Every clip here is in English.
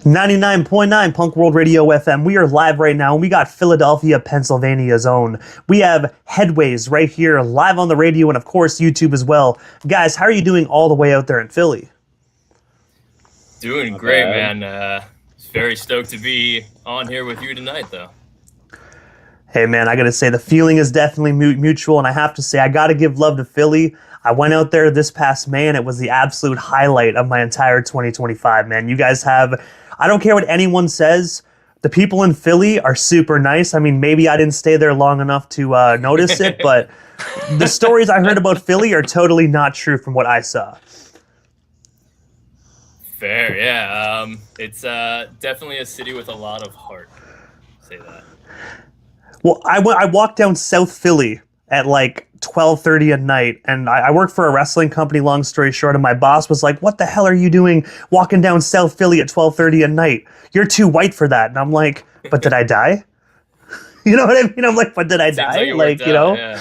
99.9 Punk World Radio FM. We are live right now, and we got Philadelphia, Pennsylvania's own. We have Headways right here, live on the radio, and of course, YouTube as well. Guys, how are you doing all the way out there in Philly? Doing great, man. Very stoked to be on here with you tonight, though. Hey, man, I gotta say, the feeling is definitely mutual, and I have to say, I gotta give love to Philly. I went out there this past May, and it was the absolute highlight of my entire 2025, man. You guys have... I don't care what anyone says. The people in Philly are super nice. I mean, maybe I didn't stay there long enough to notice it, but the stories I heard about Philly are totally not true from what I saw. Fair, yeah. It's definitely a city with a lot of heart. Say that. Well, I walked down South Philly at like 12:30 at night, and I work for a wrestling company, long story short, and my boss was like, what the hell are you doing walking down South Philly at 12:30 at night? You're too white for that. And I'm like, but did I die? You know what I mean? I'm like, but did I die? Like, you know? Yeah.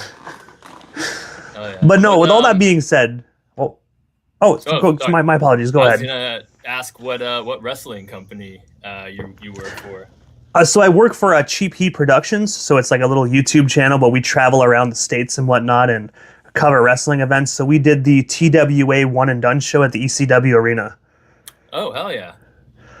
Oh, yeah. But no, with all that being said, my apologies. Go ahead. I was gonna ask what wrestling company you work for. So I work for Cheap Heat Productions, so it's like a little YouTube channel, but we travel around the states and whatnot and cover wrestling events. So we did the TWA One and Done show at the ECW Arena. Oh, hell yeah.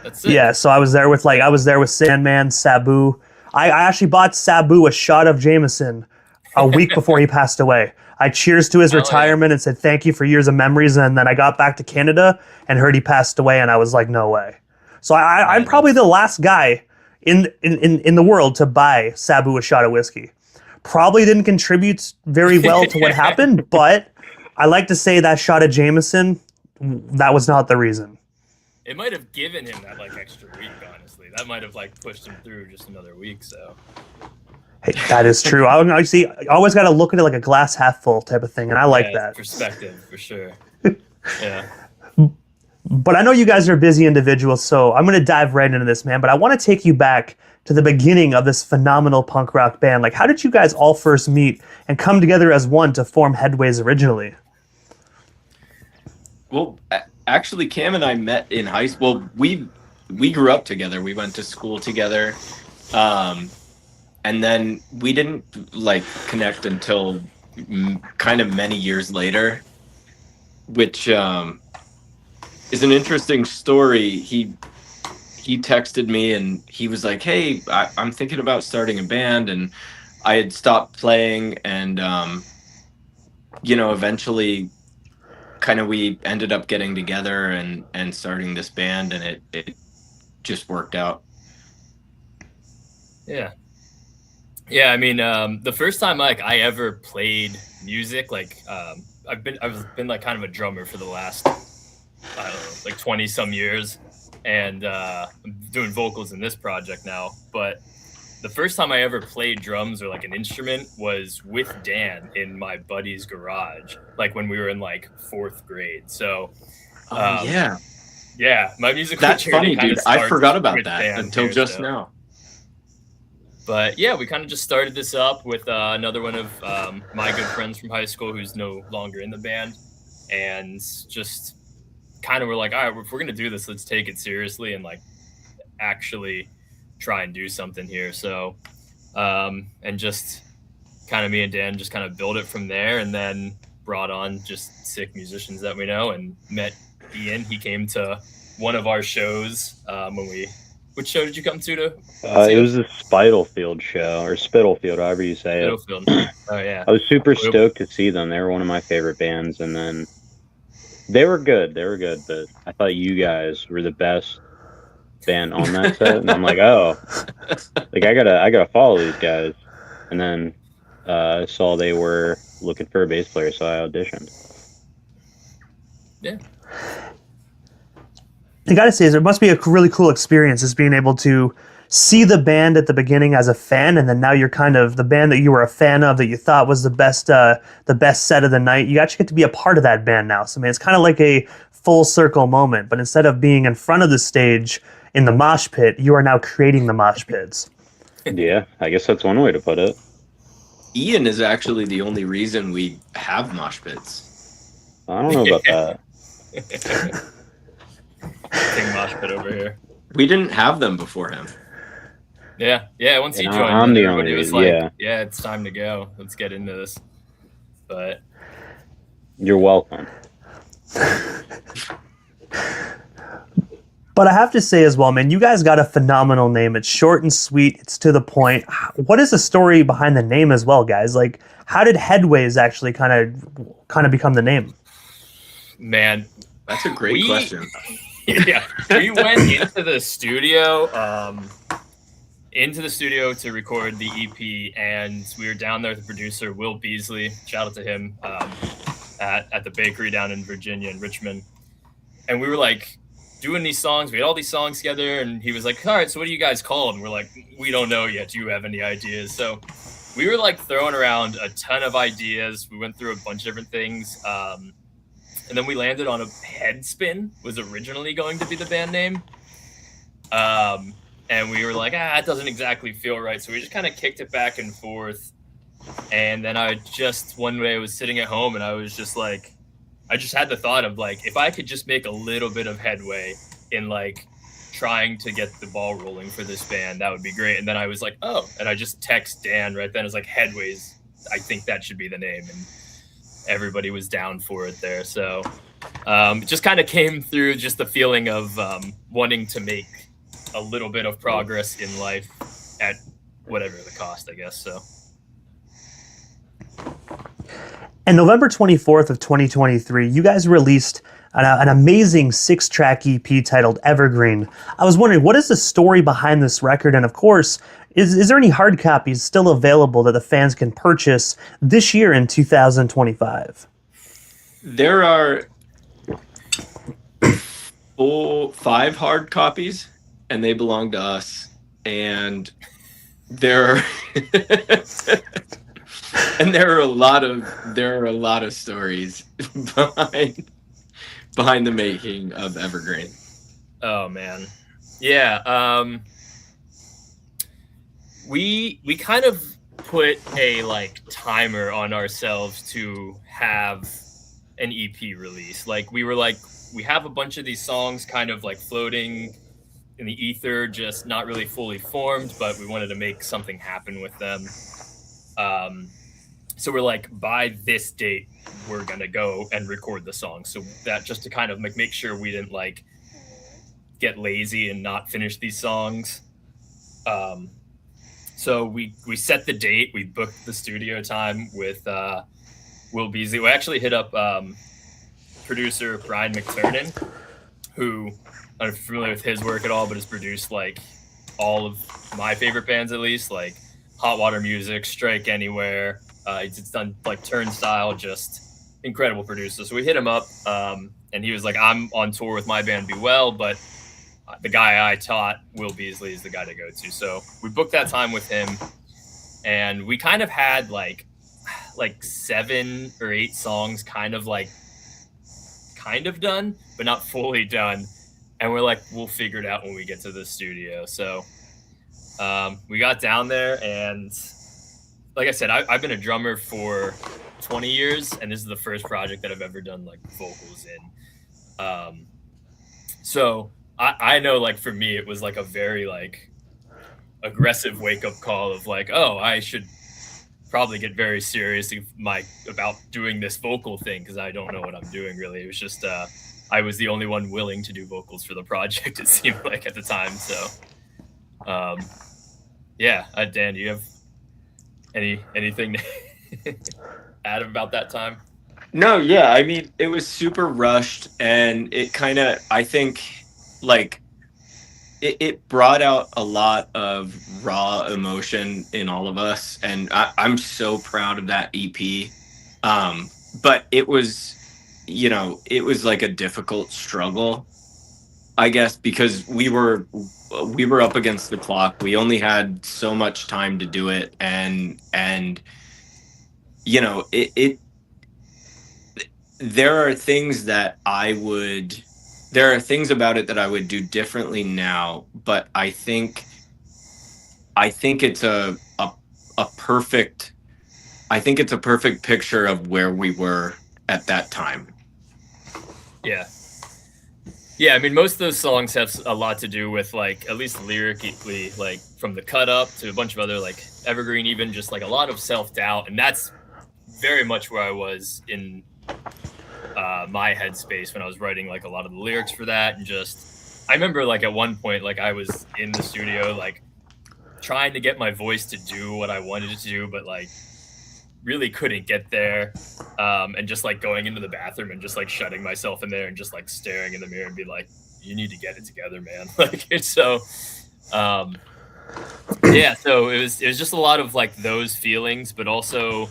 That's it. Yeah, so I was there with Sandman, Sabu. I actually bought Sabu a shot of Jameson a week before he passed away. I cheers to his retirement and said thank you for years of memories, and then I got back to Canada and heard he passed away, and I was like, no way. So I'm probably the last guy in the world to buy Sabu a shot of whiskey. Probably didn't contribute very well to what happened, but I like to say that shot of Jameson, that was not the reason. It might have given him that extra week, honestly. That might have pushed him through just another week, so. Hey, that is true. I see. I always got to look at it like a glass half full type of thing, and I like that. Perspective, for sure. Yeah. But I know you guys are busy individuals, so I'm going to dive right into this, man. But I want to take you back to the beginning of this phenomenal punk rock band. Like, how did you guys all first meet and come together as one to form Headways originally? Well, actually, Cam and I met in high school. Well, we grew up together. We went to school together. And then we didn't connect until kind of many years later, which is an interesting story. He texted me and he was like, hey, I'm thinking about starting a band, and I had stopped playing, and eventually kind of we ended up getting together and starting this band, and it just worked out. Yeah. Yeah, I mean, the first time I ever played music, I've been kind of a drummer for the last, I don't know, 20 some years, and I'm doing vocals in this project now. But the first time I ever played drums or an instrument was with Dan in my buddy's garage, when we were in fourth grade. So, yeah, my musical that's journey funny, dude. I forgot about that Dan until here, just so. now. But yeah, we kind of just started this up with another one of my good friends from high school who's no longer in the band. And just kind of were like, all right, if we're going to do this, let's take it seriously and actually try and do something here. So, and just kind of me and Dan just kind of built it from there, and then brought on just sick musicians that we know, and met Ian. He came to one of our shows which show did you come to? It was the Spitalfield show, or Spitalfield, however you say it. Spitalfield. Oh, yeah. I was super stoked to see them. They were one of my favorite bands, and then they were good, but I thought you guys were the best band on that set, and I'm like, oh, I gotta follow these guys. And then I saw they were looking for a bass player, so I auditioned. Yeah. I gotta say, it must be a really cool experience, is being able to see the band at the beginning as a fan, and then now you're kind of the band that you were a fan of, that you thought was the best set of the night. You actually get to be a part of that band now. So, man, it's kind of like a full circle moment. But instead of being in front of the stage in the mosh pit, you are now creating the mosh pits. Yeah, I guess that's one way to put it. Ian is actually the only reason we have mosh pits. I don't know about that. King mosh pit over here. We didn't have them before him. Yeah. Once he And joined, I'm the everybody only- was like, yeah. yeah, it's time to go. Let's get into this. But You're welcome. But I have to say as well, man, you guys got a phenomenal name. It's short and sweet. It's to the point. What is the story behind the name as well, guys? Like, how did Headways actually kind of become the name? man, That's a great question. yeah, we went into the studio, to record the EP, and we were down there with the producer Will Beasley. Shout out to him at the bakery down in Virginia in Richmond, and we were like doing these songs. We had all these songs together, and he was like, "All right, so what do you guys call it?" And we're like, "We don't know yet. Do you have any ideas?" So we were like throwing around a ton of ideas. We went through a bunch of different things. And then we landed on a Headspin was originally going to be the band name. And we were like, it doesn't exactly feel right. So we just kind of kicked it back and forth. And then one day I was sitting at home and I was just like, I just had the thought of like, if I could just make a little bit of headway in like trying to get the ball rolling for this band, that would be great. And then I was like, and I just text Dan right then. I was like, Headways, I think that should be the name. And everybody was down for it there. So it just kind of came through just the feeling of wanting to make a little bit of progress in life at whatever the cost, I guess. So. And November 24th of 2023, you guys released an amazing 6-track EP titled Evergreen. I was wondering, what is the story behind this record? And of course, is there any hard copies still available that the fans can purchase this year in 2025? There are 5 hard copies, and they belong to us. And there are there are a lot of stories behind the making of Evergreen. Oh man, yeah. We kind of put a like timer on ourselves to have an EP release. Like we were like, we have a bunch of these songs kind of like floating in the ether, just not really fully formed, but we wanted to make something happen with them. So we're like, by this date, we're gonna go and record the song. So that just to kind of make sure we didn't like get lazy and not finish these songs. So we set the date. We booked the studio time with Will Beasley. We actually hit up producer Brian McTurnan, who I don't know if you're familiar with his work at all, but has produced like all of my favorite bands, at least like Hot Water Music, Strike Anywhere. He's done like Turnstile, just incredible producer. So we hit him up, and he was like, "I'm on tour with my band Be Well, but the guy I taught, Will Beasley, is the guy to go to." So we booked that time with him, and we kind of had like 7 or 8 songs kind of done, but not fully done. And we're like, we'll figure it out when we get to the studio. So we got down there, and like I said, I've been a drummer for 20 years, and this is the first project that I've ever done like vocals in. So I know, like, for me, it was like a very like aggressive wake up call of like, I should probably get very serious about doing this vocal thing, because I don't know what I'm doing really. It was just I was the only one willing to do vocals for the project, it seemed like at the time. So Dan, do you have anything to add about that time? No, yeah, I mean, it was super rushed, and it kind of, I think, like, it brought out a lot of raw emotion in all of us, and I'm so proud of that EP. But it was, it was like a difficult struggle, I guess, because we were up against the clock. We only had so much time to do it, and there are things about it that I would do differently now, but I think it's a perfect picture of where we were at that time. Yeah. Yeah, I mean, most of those songs have a lot to do with, like, at least lyrically, like, from the cut up to a bunch of other, like, evergreen, even just, like, a lot of self-doubt. And that's very much where I was in my headspace when I was writing, like, a lot of the lyrics for that. And just, I remember, like, at one point, like, I was in the studio, like, trying to get my voice to do what I wanted it to do, but, like, really couldn't get there, and just like going into the bathroom and just like shutting myself in there and just like staring in the mirror and be like, you need to get it together, man. Like, it's so yeah, so it was just a lot of like those feelings, but also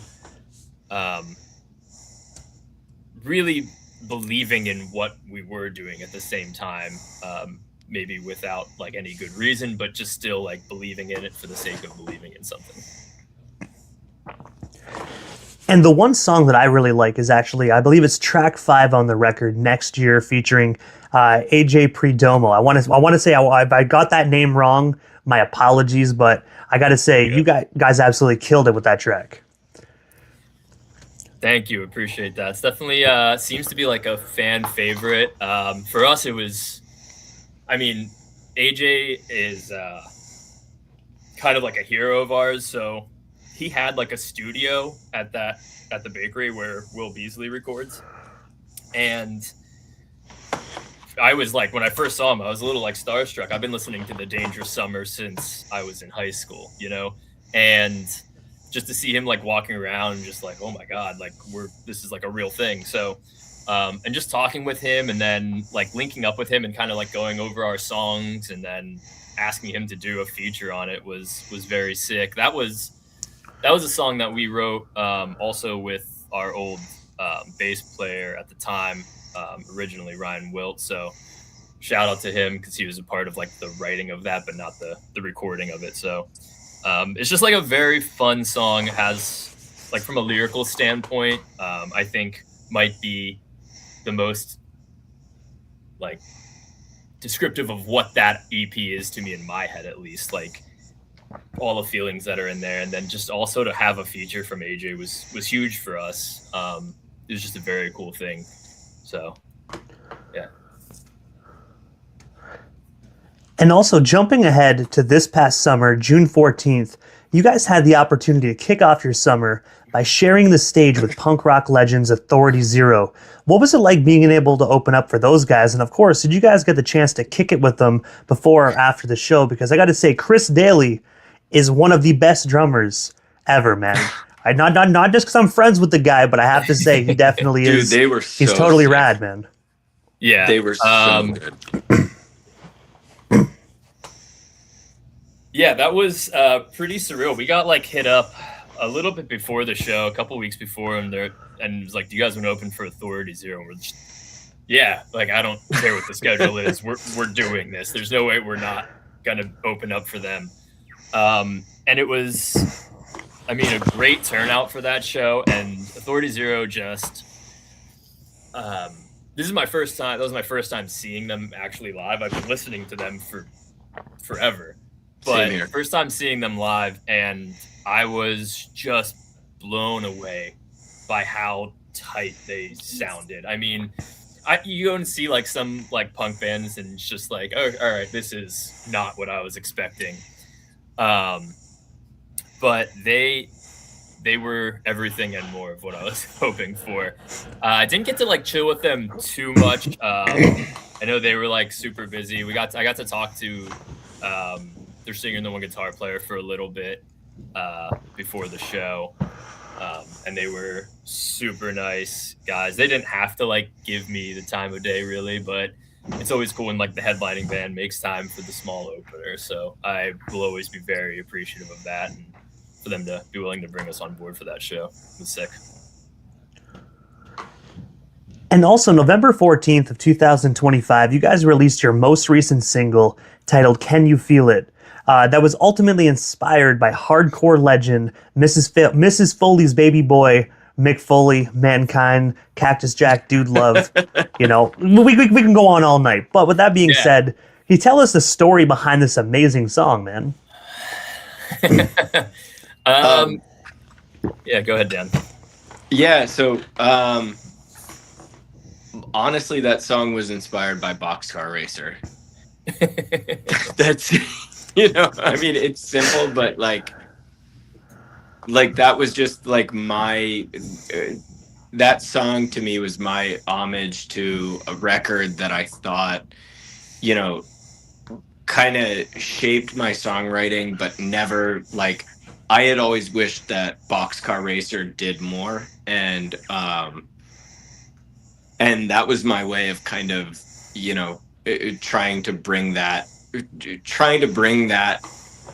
really believing in what we were doing at the same time, maybe without like any good reason, but just still like believing in it for the sake of believing in something. And the one song that I really like is actually, I believe it's track 5 on the record, Next Year, featuring AJ Predomo. I want to say if I got that name wrong, my apologies, but I got to say, you guys absolutely killed it with that track. Thank you. Appreciate that. It's definitely seems to be like a fan favorite. For us, it was, I mean, AJ is kind of like a hero of ours. So he had like a studio at the bakery where Will Beasley records. And I was like, when I first saw him, I was a little like starstruck. I've been listening to The Dangerous Summer since I was in high school, you know? And just to see him like walking around and just like, oh my God, like this is like a real thing. So, and just talking with him and then like linking up with him and kind of like going over our songs and then asking him to do a feature on it was very sick. That was a song that we wrote also with our old bass player at the time, originally Ryan Wilt. So shout out to him because he was a part of like the writing of that, but not the recording of it. So it's just like a very fun song. It has like from a lyrical standpoint, I think might be the most like descriptive of what that EP is to me in my head, at least. Like all the feelings that are in there, and then just also to have a feature from AJ was huge for us. It was just a very cool thing. So yeah. And also jumping ahead to this past summer, June 14th, you guys had the opportunity to kick off your summer by sharing the stage with punk rock legends Authority Zero. What was it like being able to open up for those guys? And of course, did you guys get the chance to kick it with them before or after the show? Because I got to say, Chris Daly is one of the best drummers ever, man. Not just because I'm friends with the guy, but I have to say he definitely Dude, is. they were He's so totally sick. rad, man. Yeah, They were so good. Yeah, that was pretty surreal. We got like hit up a little bit before the show, a couple weeks before, and it was like, "Do you guys want to open for Authority Zero?" And we're just, yeah, like I don't care what the schedule is. We're doing this. There's no way we're not gonna open up for them. And it was, I mean, a great turnout for that show. And Authority Zero just, this is my first time. That was my first time seeing them actually live. I've been listening to them for forever. But first time seeing them live, and I was just blown away by how tight they sounded. I mean, you go and see like some like punk bands, and it's just like, oh, all right, this is not what I was expecting. But they were everything and more of what I was hoping for. I didn't get to like chill with them too much. I know they were like super busy. I got to talk to their singer and the one guitar player for a little bit before the show, and they were super nice guys. They didn't have to like give me the time of day really, but it's always cool when like the headlining band makes time for the small opener. So I will always be very appreciative of that, and for them to be willing to bring us on board for that show was sick. And also, November 14th of 2025, you guys released your most recent single titled Can You Feel It? That was ultimately inspired by hardcore legend Mrs. Foley's baby boy, Mick Foley, Mankind, Cactus Jack, Dude Love. You know, we can go on all night. But with that being said, can you tell us the story behind this amazing song, man? Yeah, go ahead, Dan. Yeah, so honestly, that song was inspired by Boxcar Racer. That's, I mean, it's simple, but like that was just like my that song to me was my homage to a record that I thought, kind of shaped my songwriting, but never like I had always wished that Boxcar Racer did more, and that was my way of kind of trying to bring that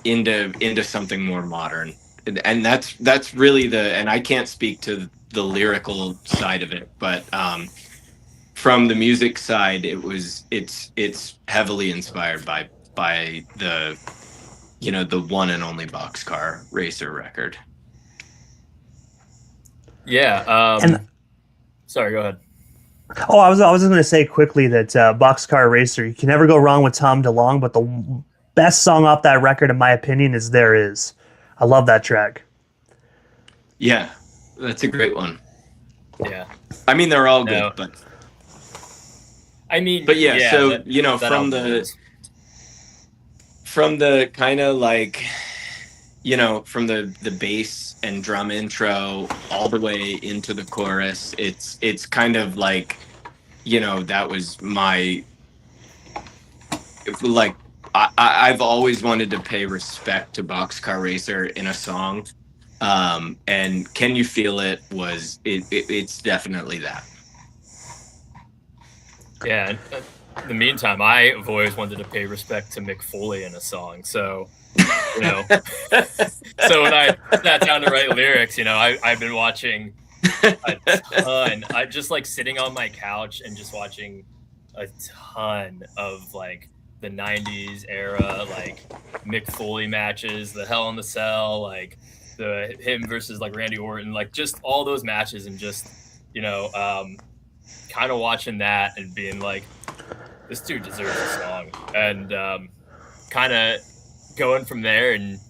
into something more modern, and that's really and I can't speak to the lyrical side of it, but from the music side, it's heavily inspired by the the one and only Boxcar Racer record. Yeah. And- Sorry, go ahead. Oh, I was just going to say quickly that Boxcar Racer, you can never go wrong with Tom DeLonge, but the best song off that record, in my opinion, is There Is. I love that track. Yeah, that's a great one. Yeah. I mean, they're all good, but yeah, so from the kind of like, from the bass and drum intro all the way into the chorus, it's kind of like, that was my, like, I've always wanted to pay respect to Boxcar Racer in a song. And Can You Feel It it's definitely that. Yeah. In the meantime, I've always wanted to pay respect to Mick Foley in a song. So, so when I sat down to write lyrics, I've been watching a ton. I just like sitting on my couch and just watching a ton of like the 90s era, like Mick Foley matches, the Hell in the Cell, like him versus like Randy Orton, like just all those matches, and just, kind of watching that and being like, this dude deserves a song, and kind of going from there, and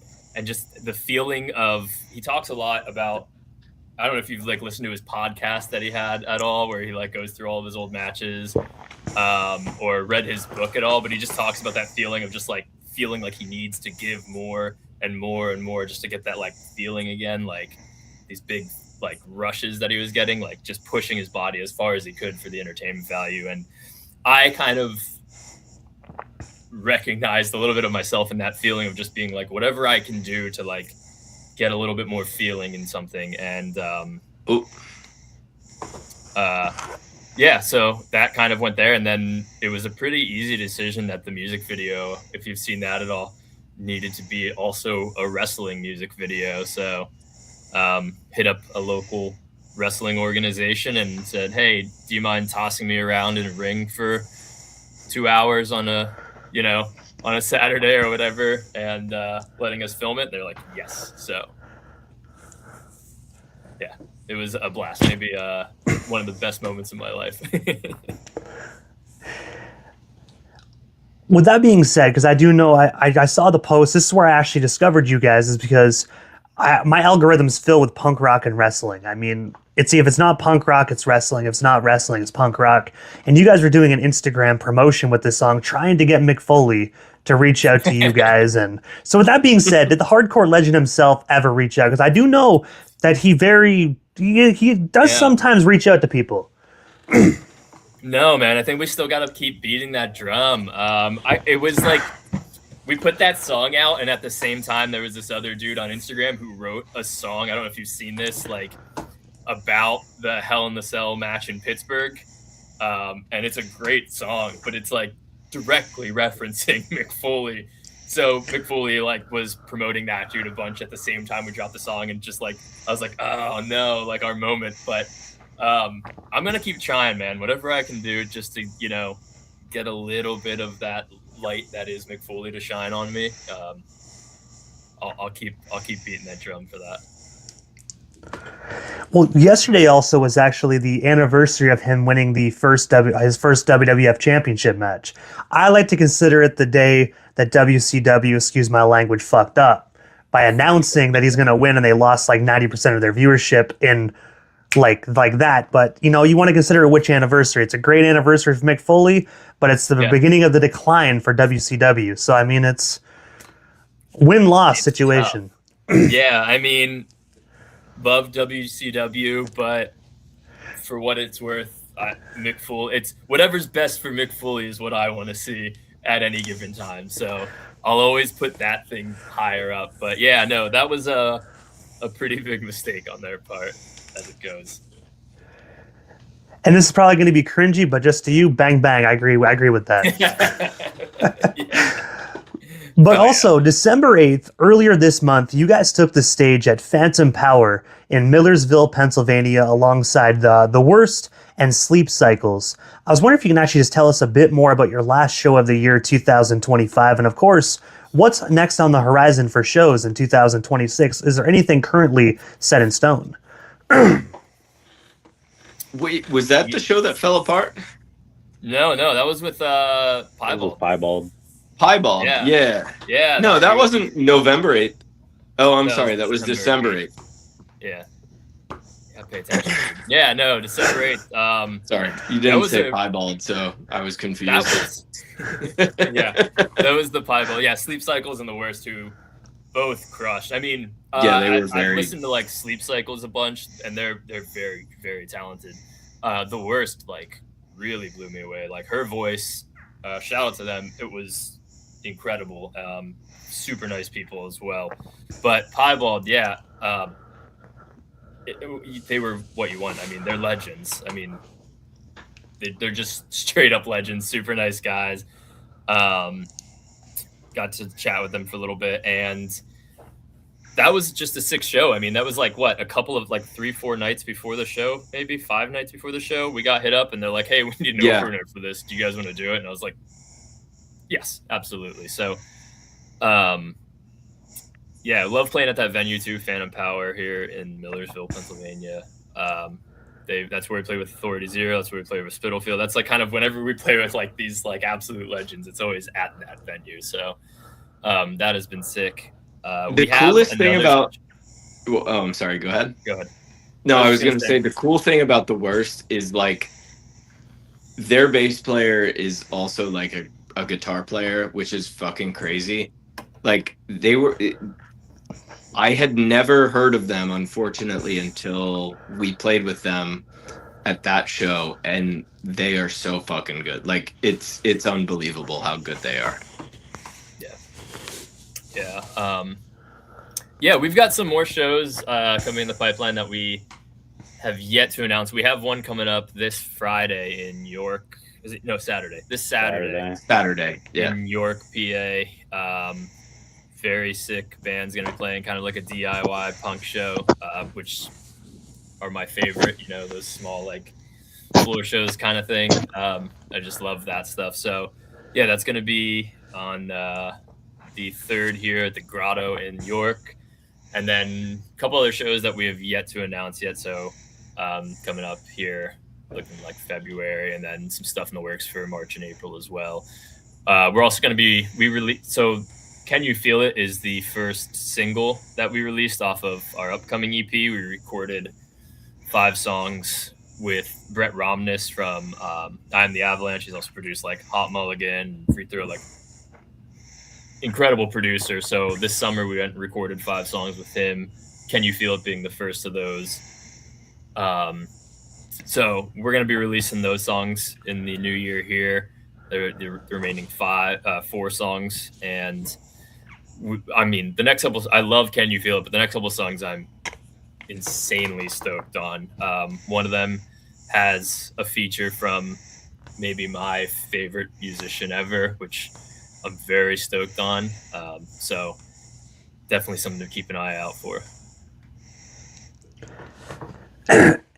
just the feeling of, he talks a lot about, I don't know if you've like listened to his podcast that he had at all, where he like goes through all of his old matches, or read his book at all, but he just talks about that feeling of just like feeling like he needs to give more and more and more just to get that like feeling again, like these big like rushes that he was getting, like just pushing his body as far as he could for the entertainment value. And I kind of recognized a little bit of myself in that feeling of just being like, whatever I can do to like get a little bit more feeling in something. And yeah, so that kind of went there. And then it was a pretty easy decision that the music video, if you've seen that at all, needed to be also a wrestling music video. So hit up a local wrestling organization and said, hey, do you mind tossing me around in a ring for 2 hours on a Saturday or whatever, and letting us film it? They're like, yes. So yeah, it was a blast. Maybe one of the best moments in my life. With that being said, because I do know I saw the post, this is where I actually discovered you guys, is because my algorithm's filled with punk rock and wrestling. I mean, if it's not punk rock, it's wrestling. If it's not wrestling, it's punk rock. And you guys were doing an Instagram promotion with this song, trying to get Mick Foley to reach out to you guys. And so with that being said, did the hardcore legend himself ever reach out? Because I do know that he does sometimes reach out to people. No, man, I think we still got to keep beating that drum. It was like, we put that song out, and at the same time, there was this other dude on Instagram who wrote a song. I don't know if you've seen this, like about the Hell in the Cell match in Pittsburgh. And it's a great song, but it's like directly referencing Mick Foley. So Mick Foley like was promoting that dude a bunch at the same time we dropped the song, and just like, I was like, oh no, like our moment. But I'm going to keep trying, man, whatever I can do just to, get a little bit of that light that is Mick Foley to shine on me. I'll keep beating that drum for that. Well, yesterday also was actually the anniversary of him winning his first WWF championship match. I like to consider it the day that WCW, excuse my language, fucked up by announcing that he's going to win, and they lost like 90% of their viewership in like that. But you want to consider which anniversary. It's a great anniversary for Mick Foley, but it's the beginning of the decline for WCW. So I mean, it's win-loss situation. Yeah, I mean, love WCW, but for what it's worth, Mick Foley, it's whatever's best for Mick Foley is what I want to see at any given time. So I'll always put that thing higher up. But yeah, no, that was a pretty big mistake on their part, as it goes. And this is probably going to be cringy, but just to you, bang bang. I agree with that. Yeah. But also, December 8th, earlier this month, you guys took the stage at Phantom Power in Millersville, Pennsylvania, alongside the Worst and Sleep Cycles. I was wondering if you can actually just tell us a bit more about your last show of the year, 2025, and of course, what's next on the horizon for shows in 2026? Is there anything currently set in stone? Wait, was that the show that fell apart? No, that was with Piebald. Piebald, Yeah. No, that wasn't November 8th. Oh, I'm No, sorry. That was December 8th. Yeah, pay attention. Yeah, no, December 8th. Sorry, you didn't say Piebald, so I was confused. That was the Piebald. Yeah, Sleep Cycles and the Worst, who both crushed. I mean, they were very. I listened to like Sleep Cycles a bunch, and they're very, very talented. The Worst really blew me away. Like her voice. Shout out to them. It was incredible. Super nice people as well. But Piebald, they were what you want. I mean, they're legends. I mean, they're just straight up legends. Super nice guys. Got to chat with them for a little bit, and that was just a sick show. I mean, that was a couple of 3-4 nights before the show, maybe 5 nights before the show. We got hit up, and they're like, "Hey, we need an opener for this. Do you guys want to do it?" And I was like, "Yes, absolutely." So, I love playing at that venue too, Phantom Power here in Millersville, Pennsylvania. That's where we play with Authority Zero. That's where we play with Spitalfield. That's kind of whenever we play with these absolute legends, it's always at that venue. So that has been sick. The coolest thing about I'm sorry, go ahead. No, I was going to say the cool thing about the Worst is their bass player is also a guitar player, which is fucking crazy. I had never heard of them, unfortunately, until we played with them at that show, and they are so fucking good. It's unbelievable how good they are. We've got some more shows coming in the pipeline that we have yet to announce. We have one coming up this Friday in York. Saturday. This Saturday. Yeah. In York, PA. Very sick band's gonna be playing, kind of like a DIY punk show, which are my favorite. Those small floor shows kind of thing. I just love that stuff. So that's gonna be on the 3rd here at the Grotto in York, and then a couple other shows that we have yet to announce yet. So coming up here, looking like February, and then some stuff in the works for March and April as well. We're also going to be so Can You Feel It is the first single that we released off of our upcoming EP. We recorded 5 songs with Brett Romness from I'm the Avalanche. He's also produced Hot Mulligan, Free Throw, incredible producer. So this summer we went and recorded 5 songs with him. Can You Feel It being the first of those. So we're going to be releasing those songs in the new year here. The remaining 4 songs. And the next couple, I love Can You Feel It, but the next couple songs I'm insanely stoked on. One of them has a feature from maybe my favorite musician ever, which I'm very stoked on. So definitely something to keep an eye out for.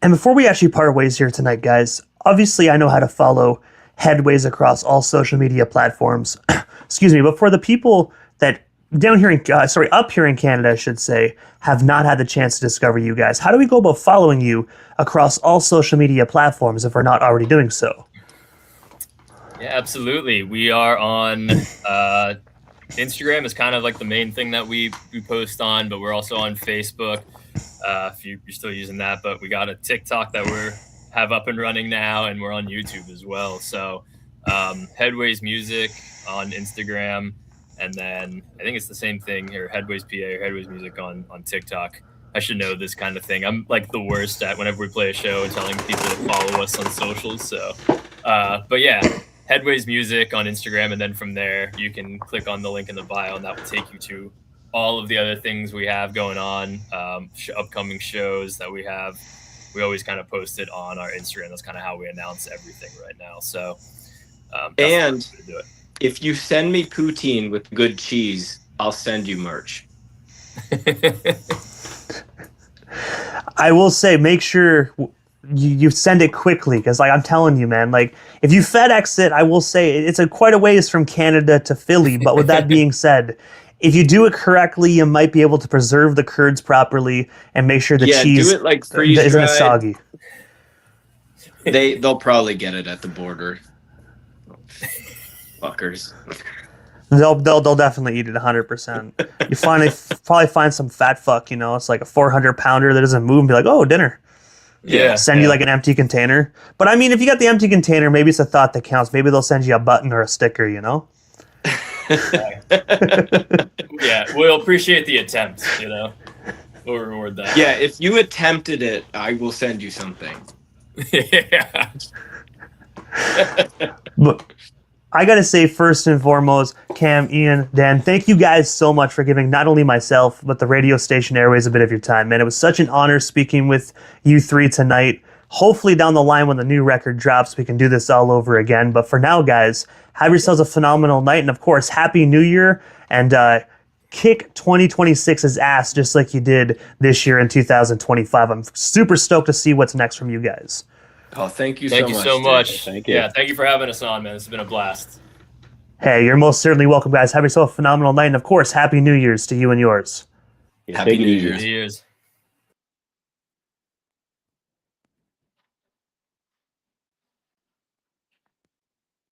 And before we actually part ways here tonight, guys, obviously I know how to follow Headways across all social media platforms. Excuse me, but for the people that up here in Canada, I should say, have not had the chance to discover you guys, how do we go about following you across all social media platforms if we're not already doing so? Yeah, absolutely. We are on Instagram is kind of the main thing that we post on, but we're also on Facebook. if you're still using that. But we got a TikTok that we have up and running now, and we're on YouTube as well. So Headways Music on Instagram, and then I think it's the same thing here, Headways PA or Headways Music on TikTok. I should know this kind of thing. I'm like the worst at whenever we play a show and telling people to follow us on socials. So, but yeah, Headways Music on Instagram, and then from there you can click on the link in the bio, and that will take you to all of the other things we have going on, upcoming shows that we have. We always kind of post it on our Instagram. That's kind of how we announce everything right now. So, and do it. If you send me poutine with good cheese, I'll send you merch. I will say, make sure you send it quickly, because like I'm telling you, man, like if you FedEx it, I will say it's quite a ways from Canada to Philly. But with that being said, if you do it correctly, you might be able to preserve the curds properly and make sure the cheese do it like freeze-dried. isn't soggy. They'll probably get it at the border. Fuckers. They'll definitely eat it 100%. You probably find some fat fuck, it's like a 400 pounder that doesn't move and be like, oh, dinner. Yeah. Send you like an empty container. But I mean, if you got the empty container, maybe it's a thought that counts. Maybe they'll send you a button or a sticker, Yeah, we'll appreciate the attempt, We'll reward that. Yeah, if you attempted it, I will send you something. Yeah. But I got to say, first and foremost, Cam, Ian, Dan, thank you guys so much for giving not only myself, but the radio station Airways a bit of your time, man. It was such an honor speaking with you three tonight. Hopefully down the line when the new record drops, we can do this all over again. But for now, guys, have yourselves a phenomenal night. And of course, Happy New Year, and kick 2026's ass just like you did this year in 2025. I'm super stoked to see what's next from you guys. Oh, thank you so much. Dude. Thank you. Yeah, thank you for having us on, man. This has been a blast. Hey, you're most certainly welcome, guys. Have yourself a phenomenal night. And of course, Happy New Year's to you and yours. Yeah, Happy take it New easy. Year's. Cheers.